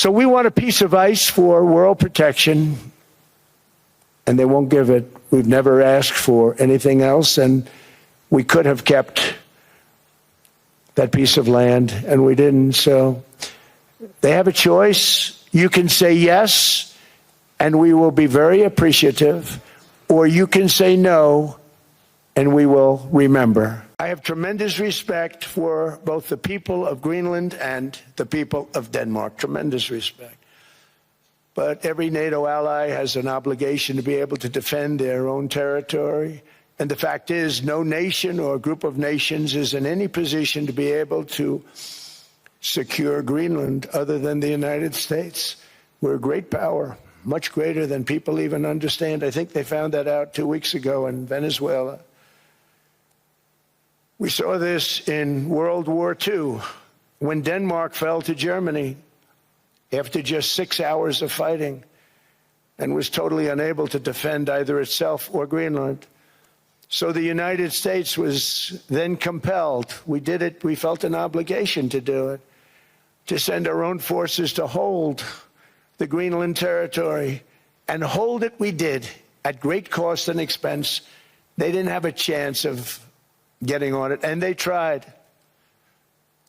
So we want a piece of ice for world protection, and they won't give it. We've never asked for anything else, and we could have kept that piece of land, and we didn't. So they have a choice. You can say yes, and we will be very appreciative, or you can say no, and we will remember. I have tremendous respect for both the people of Greenland and the people of Denmark, tremendous respect. But every NATO ally has an obligation to be able to defend their own territory. And the fact is, no nation or group of nations is in any position to be able to secure Greenland other than the United States. We're a great power, much greater than people even understand. I think they found that out 2 weeks ago in Venezuela. We saw this in World War II, when Denmark fell to Germany after just 6 hours of fighting and was totally unable to defend either itself or Greenland. So the United States was then compelled, we did it, we felt an obligation to do it, to send our own forces to hold the Greenland territory, and hold it we did at great cost and expense. They didn't have a chance of getting on it, and they tried.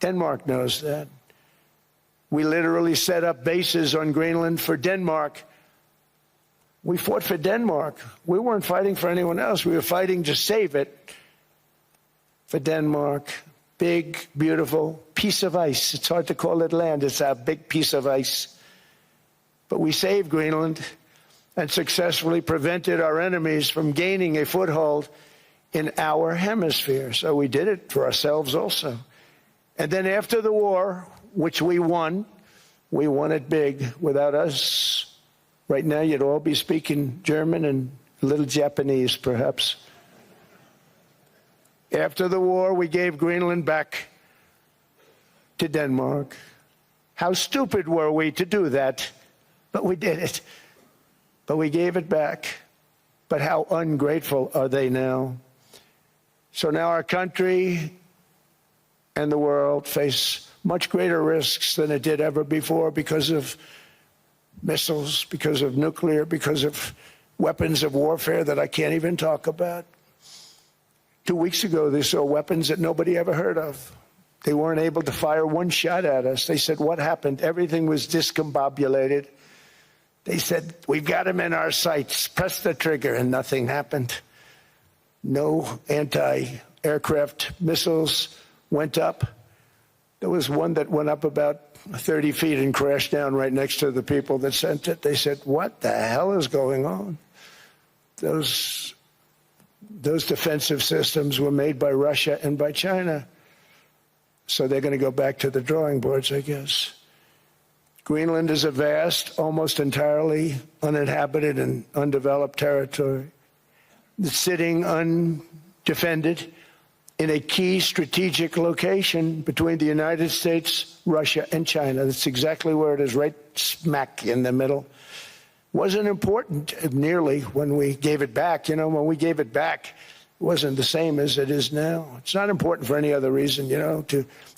Denmark knows that. We literally set up bases on Greenland for Denmark. We fought for Denmark. We weren't fighting for anyone else. We were fighting to save it for Denmark. Big, beautiful piece of ice. It's hard to call it land. It's a big piece of ice. But we saved Greenland and successfully prevented our enemies from gaining a foothold in our hemisphere. So we did it for ourselves also. And then after the war, which we won it big. Without us, right now you'd all be speaking German and a little Japanese, perhaps. After the war, we gave Greenland back to Denmark. How stupid were we to do that? But we did it. But we gave it back. But how ungrateful are they now? So now our country and the world face much greater risks than it did ever before because of missiles, because of nuclear, because of weapons of warfare that I can't even talk about. 2 weeks ago, they saw weapons that nobody ever heard of. They weren't able to fire one shot at us. They said, what happened? Everything was discombobulated. They said, we've got them in our sights. Press the trigger, and nothing happened. No anti-aircraft missiles went up. There was one that went up about 30 feet and crashed down right next to the people that sent it. They said, what the hell is going on? Those defensive systems were made by Russia and by China. So they're going to go back to the drawing boards, I guess. Greenland is a vast, almost entirely uninhabited and undeveloped territory. It's sitting undefended in a key strategic location between the United States, Russia, and China. That's exactly where it is, right smack in the middle. Wasn't important nearly when we gave it back. You know, when we gave it back, it wasn't the same as it is now. It's not important for any other reason, you know,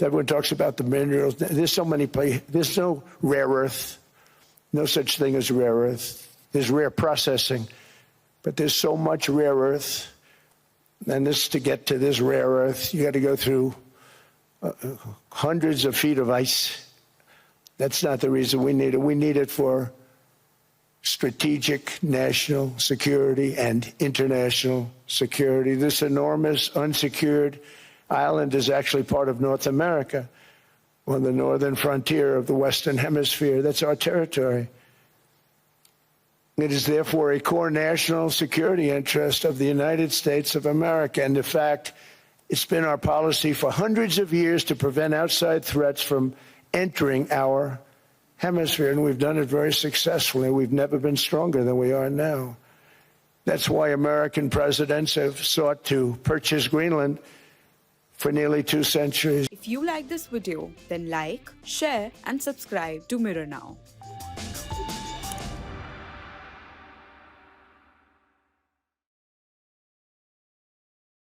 everyone talks about the minerals. There's so many places. There's no rare earth, no such thing as rare earth. There's rare processing, but there's so much rare earth. And this, to get to this rare earth, you got to go through hundreds of feet of ice. That's not the reason we need it. We need it for strategic national security and international security. This enormous unsecured island is actually part of North America, on the northern frontier of the Western Hemisphere. That's our territory. It is therefore a core national security interest of the United States of America. And in fact, it's been our policy for hundreds of years to prevent outside threats from entering our hemisphere. And we've done it very successfully. We've never been stronger than we are now. That's why American presidents have sought to purchase Greenland for nearly 2 centuries. If you like this video, then like, share, and subscribe to Mirror Now.